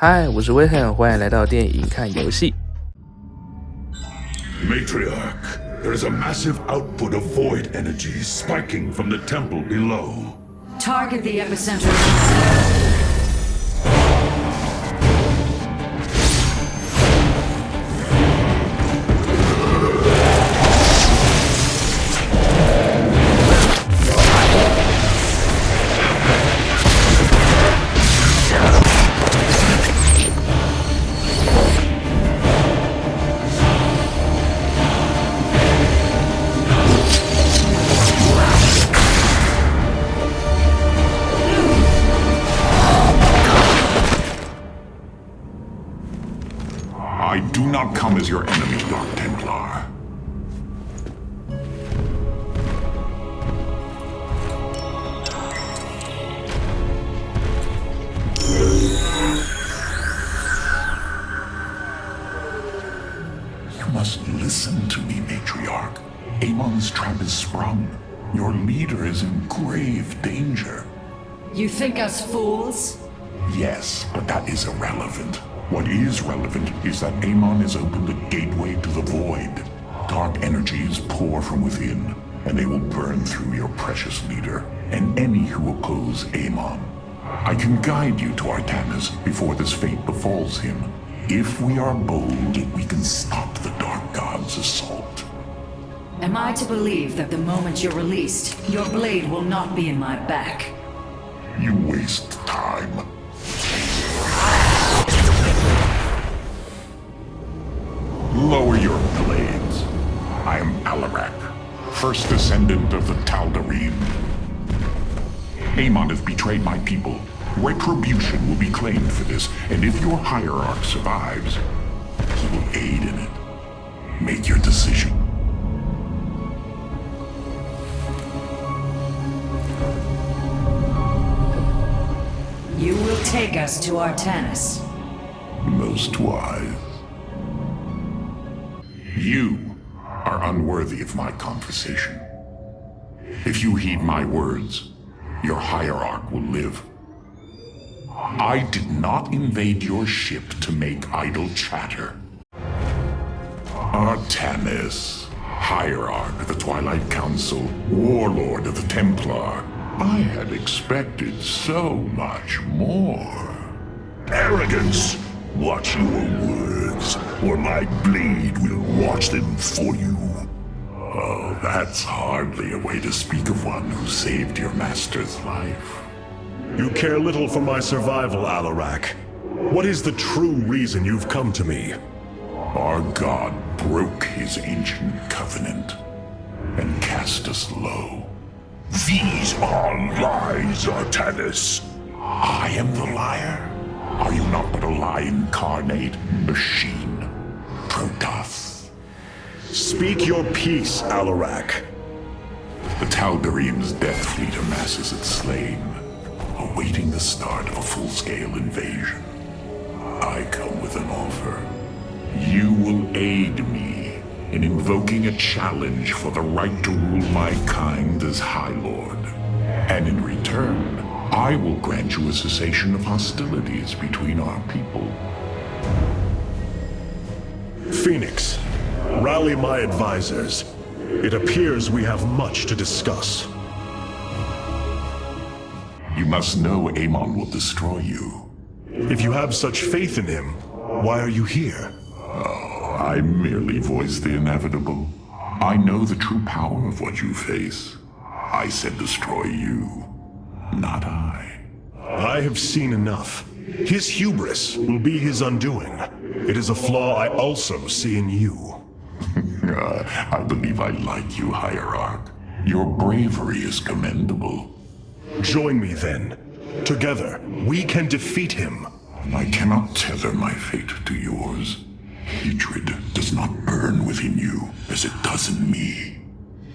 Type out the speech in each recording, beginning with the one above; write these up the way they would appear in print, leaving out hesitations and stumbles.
嗨，我是Wilhelm，欢迎来到电影看游戏。Matriarch, there is a massive output of void energy spiking from the temple below. Target the epicenter. I do not come as your enemy, Dark Templar. You must listen to me, Matriarch. Amon's trap is sprung. Your leader is in grave danger. You think us fools? Yes, but that is irrelevant. What is relevant is that Amon has opened a gateway to the void. Dark energies pour from within, and they will burn through your precious leader, and any who oppose Amon. I can guide you to Artanis before this fate befalls him. If we are bold, we can stop the Dark God's assault. Am I to believe that the moment you're released, your blade will not be in my back? You waste time. Lower your blades. I am Alarak, first descendant of the Tal'darim. Amon has betrayed my people. Retribution will be claimed for this, and if your hierarch survives, he will aid in it. Make your decision. You will take us to Artanis. Most wise. You are unworthy of my conversation. If you heed my words, your hierarch will live. I did not invade your ship to make idle chatter. Artanis, hierarch of the Twilight Council, warlord of the Templar. I had expected so much more. Arrogance! Watch your words, or my blade will watch them for you. Oh, that's hardly a way to speak of one who saved your master's life. You care little for my survival, Alarak. What is the true reason you've come to me? Our god broke his ancient covenant and cast us low. These are lies, Artanis. I am the liar? Are you not but a lie incarnate, machine, Protoss? Speak your peace, Alarak. The Tal'darim's death fleet amasses its slain, awaiting the start of a full-scale invasion. I come with an offer. You will aid me in invoking a challenge for the right to rule my kind as High Lord. And in return, I will grant you a cessation of hostilities between our people. Phoenix, rally my advisors. It appears we have much to discuss. You must know Amon will destroy you. If you have such faith in him, why are you here? Oh, I merely voice the inevitable. I know the true power of what you face. I said destroy you. Not I. I have seen enough. His hubris will be his undoing. It is a flaw I also see in you. I believe I like you, Hierarch. Your bravery is commendable. Join me then. Together, we can defeat him. I cannot tether my fate to yours. Hatred does not burn within you as it does in me.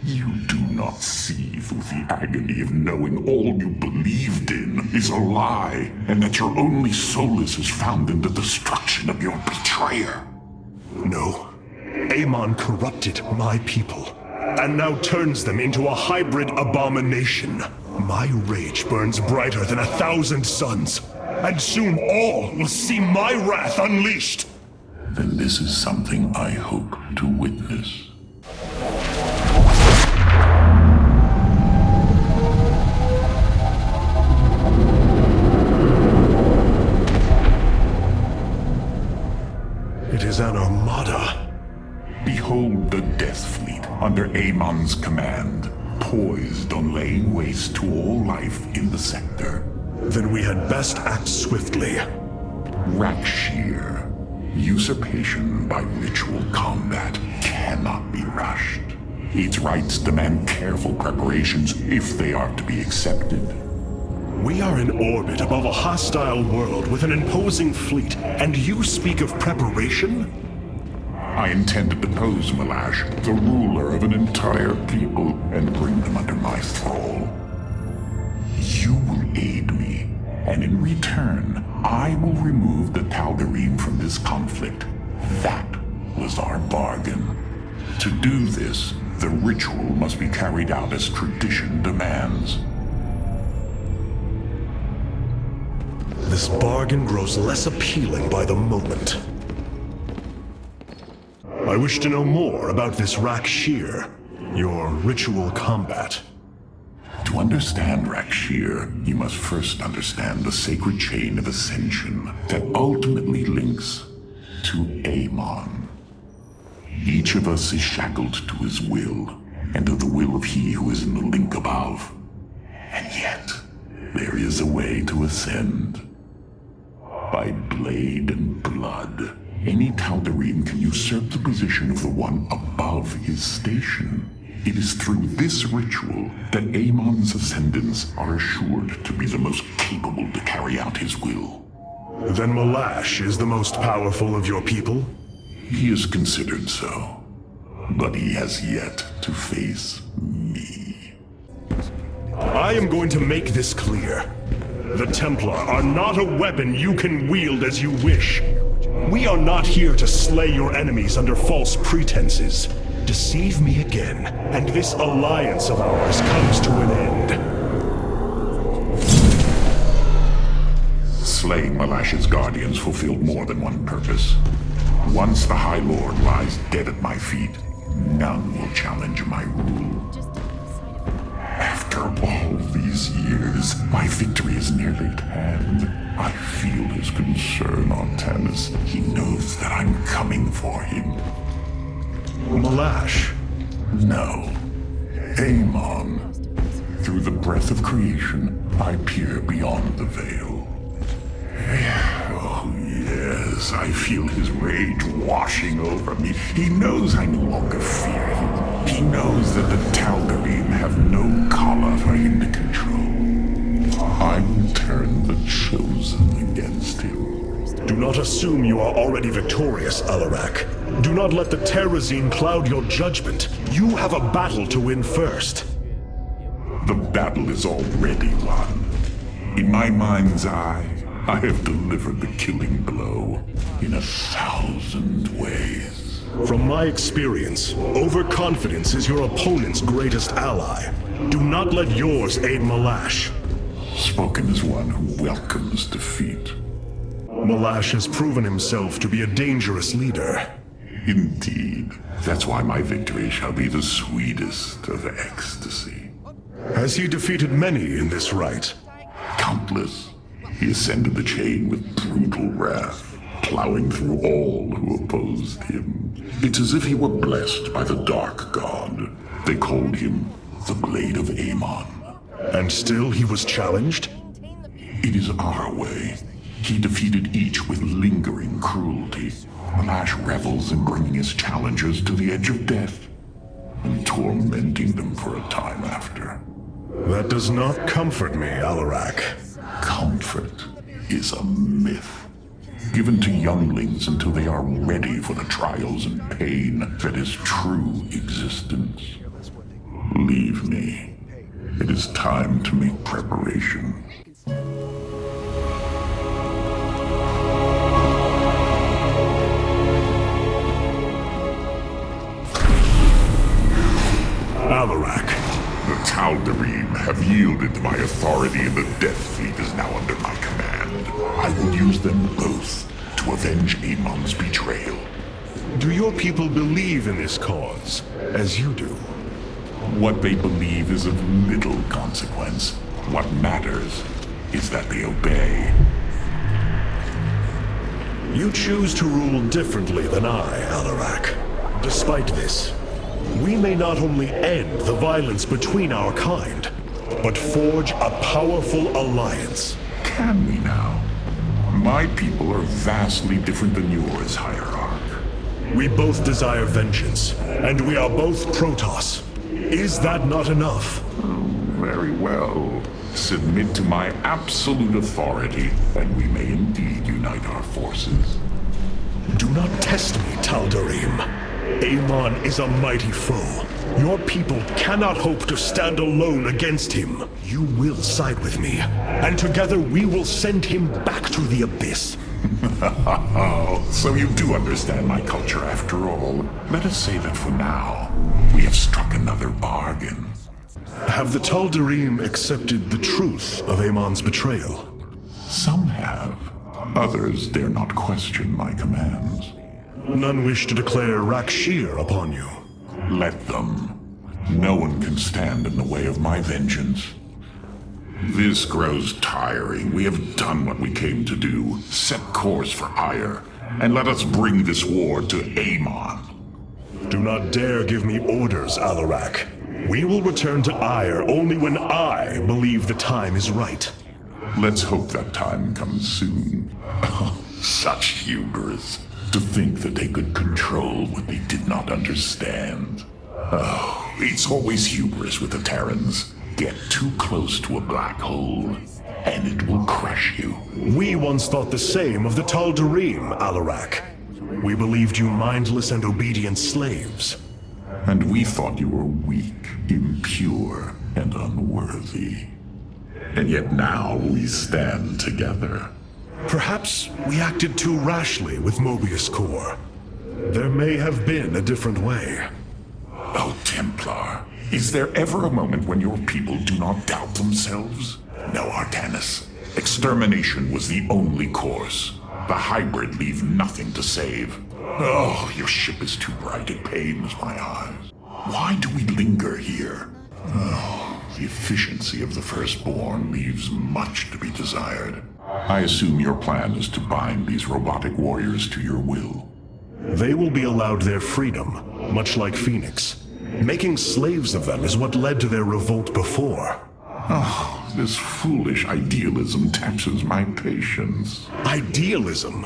You do not see through the agony of knowing all you believed in is a lie, and that your only solace is found in the destruction of your betrayer. No. Amon corrupted my people, and now turns them into a hybrid abomination. My rage burns brighter than 1,000 suns. and soon all will see my wrath unleashed. Then this is something I hope to witness. It is an armada. Behold the Death Fleet under Amon's command, poised on laying waste to all life in the sector. Then we had best act swiftly. Rakshir. Usurpation by ritual combat cannot be rushed. Its rites demand careful preparations if they are to be accepted. We are in orbit above a hostile world with an imposing fleet, and you speak of preparation? I intend to depose Malash, the ruler of an entire people, and bring them under my thrall. You will aid me, and in return, I will remove the Tal'darim from this conflict. That was our bargain. To do this, the ritual must be carried out as tradition demands. This bargain grows less appealing by the moment. I wish to know more about this Rakshir, your ritual combat. To understand Rakshir, you must first understand the sacred chain of ascension that ultimately links to Amon. Each of us is shackled to his will, and to the will of he who is in the link above. And yet, there is a way to ascend. By blade and blood, any Tal'darim can usurp the position of the one above his station. It is through this ritual that Amon's ascendants are assured to be the most capable to carry out his will. Then Malash is the most powerful of your people? He is considered so, but he has yet to face me. I am going to make this clear. The Templar are not a weapon you can wield as you wish. We are not here to slay your enemies under false pretenses. Deceive me again, and this alliance of ours comes to an end. Slaying Malash's guardians fulfilled more than one purpose. Once the High Lord lies dead at my feet, none will challenge my rule. After all these years, my victory is nearly at hand. I feel his concern, Artanis. He knows that I'm coming for him. Malash? No. Amon. Through the breath of creation, I peer beyond the veil. Oh, yes, I feel his rage washing over me. He knows I no longer fear him. He knows that the Tal'darim have no collar for him to control. I will turn the Chosen against him. Do not assume you are already victorious, Alarak. Do not let the Terrazine cloud your judgment. You have a battle to win first. The battle is already won. In my mind's eye, I have delivered the killing blow in 1,000 ways. From my experience, overconfidence is your opponent's greatest ally. Do not let yours aid Malash. Spoken as one who welcomes defeat. Malash has proven himself to be a dangerous leader. Indeed. That's why my victory shall be the sweetest of ecstasy. Has he defeated many in this rite? Countless. He ascended the chain with brutal wrath, plowing through all who opposed him. It's as if he were blessed by the Dark God. They called him the Blade of Amon. And still he was challenged? It is our way. He defeated each with lingering cruelty. Malash revels in bringing his challengers to the edge of death and tormenting them for a time after. That does not comfort me, Alarak. Comfort is a myth, given to younglings until they are ready for the trials and pain that is true existence. Leave me. It is time to make preparations. Alarak. The Tal'darim have yielded to my authority and the Death Fleet is now under my command. them both to avenge Amon's betrayal. Do your people believe in this cause, as you do? What they believe is of little consequence. What matters is that they obey. You choose to rule differently than I, Alarak. Despite this, we may not only end the violence between our kind, but forge a powerful alliance. Can we now? My people are vastly different than yours, Hierarch. We both desire vengeance, and we are both Protoss. Is that not enough? Very well. Submit to my absolute authority, and we may indeed unite our forces. Do not test me, Tal'darim. Amon is a mighty foe. Your people cannot hope to stand alone against him. You will side with me, and together we will send him back to the abyss. So you do understand my culture after all. Let us say that for now, we have struck another bargain. Have the Tal'darim accepted the truth of Amon's betrayal? Some have. Others dare not question my commands. None wish to declare Rakshir upon you. Let them. No one can stand in the way of my vengeance. This grows tiring. We have done what we came to do. Set course for Aiur, and let us bring this war to Amon. Do not dare give me orders, Alarak. We will return to Aiur only when I believe the time is right. Let's hope that time comes soon. Such hubris. To think that they could control what they did not understand. Oh, it's always hubris with the Terrans. Get too close to a black hole, and it will crush you. We once thought the same of the Tal'darim, Alarak. We believed you mindless and obedient slaves. And we thought you were weak, impure, and unworthy. And yet now we stand together. Perhaps we acted too rashly with Moebius Corps. There may have been a different way. Oh, Templar, is there ever a moment when your people do not doubt themselves? No, Artanis. Extermination was the only course. The hybrid leave nothing to save. Oh, your ship is too bright, it pains my eyes. Why do we linger here? Oh, the efficiency of the Firstborn leaves much to be desired. I assume your plan is to bind these robotic warriors to your will. They will be allowed their freedom, much like Phoenix. Making slaves of them is what led to their revolt before. Oh, this foolish idealism taxes my patience. Idealism?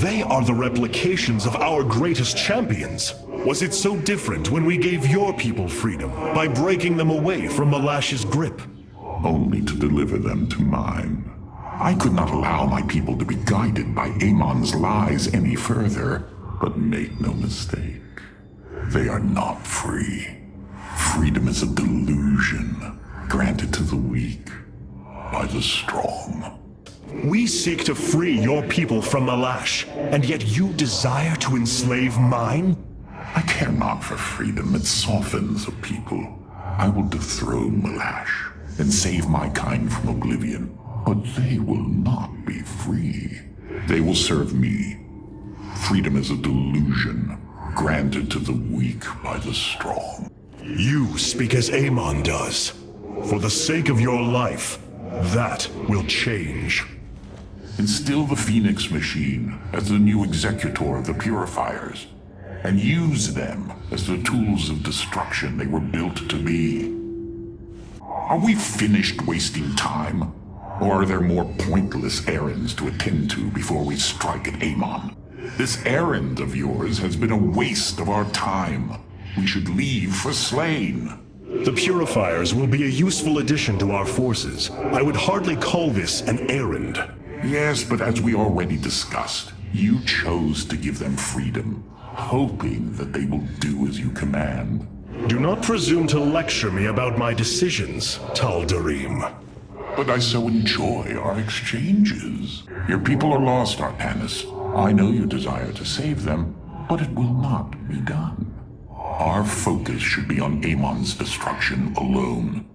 They are the replications of our greatest champions. Was it so different when we gave your people freedom by breaking them away from Malash's grip? Only to deliver them to mine. I could not allow my people to be guided by Amon's lies any further, but make no mistake. They are not free. Freedom is a delusion, granted to the weak by the strong. We seek to free your people from Malash, and yet you desire to enslave mine? I care not for freedom, it softens a people. I will dethrone Malash and save my kind from oblivion, but they will not be free. They will serve me. Freedom is a delusion, granted to the weak by the strong. You speak as Amon does. For the sake of your life, that will change. Instill the Phoenix machine as the new executor of the Purifiers, and use them as the tools of destruction they were built to be. Are we finished wasting time? Or are there more pointless errands to attend to before we strike at Amon? This errand of yours has been a waste of our time. We should leave for Slain. The Purifiers will be a useful addition to our forces. I would hardly call this an errand. Yes, but as we already discussed, you chose to give them freedom, hoping that they will do as you command. Do not presume to lecture me about my decisions, Tal'darim. But I so enjoy our exchanges. Your people are lost, Artanis. I know you desire to save them, but it will not be done. Our focus should be on Amon's destruction alone.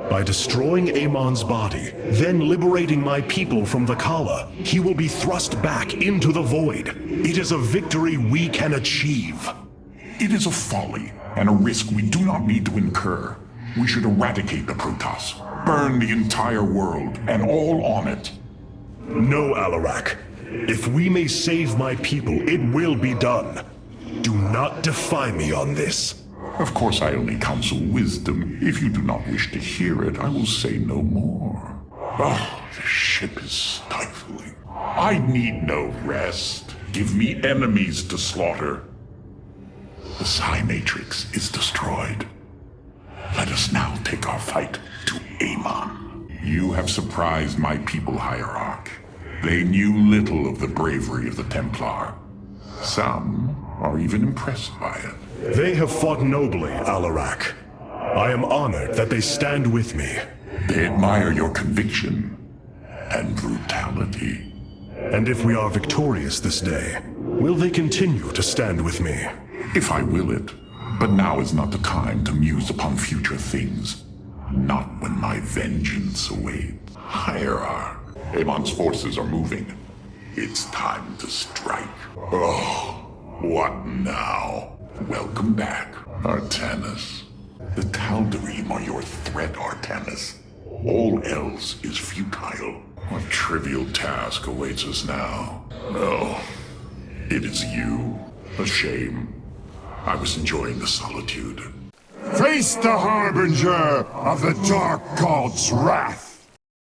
By destroying Amon's body, then liberating my people from the Kala, he will be thrust back into the void. It is a victory we can achieve. It is a folly and a risk we do not need to incur. We should eradicate the Protoss, burn the entire world and all on it. No, Alarak. If we may save my people, it will be done. Do not defy me on this. Of course, I only counsel wisdom. If you do not wish to hear it, I will say no more. Oh, the ship is stifling. I need no rest. Give me enemies to slaughter. The Psi Matrix is destroyed. Let us now take our fight to Amon. You have surprised my people, Hierarch. They knew little of the bravery of the Templar. Some are even impressed by it. They have fought nobly, Alarak. I am honored that they stand with me. They admire your conviction and brutality. And if we are victorious this day, will they continue to stand with me? If I will it. But now is not the time to muse upon future things. Not when my vengeance awaits. Hierarch, Amon's forces are moving. It's time to strike. Oh, what now? Welcome back, Artanis. The Tal'darim are your threat, Artanis. All else is futile. What trivial task awaits us now? Oh, it is you. A shame. I was enjoying the solitude. Face the harbinger of the Dark God's wrath!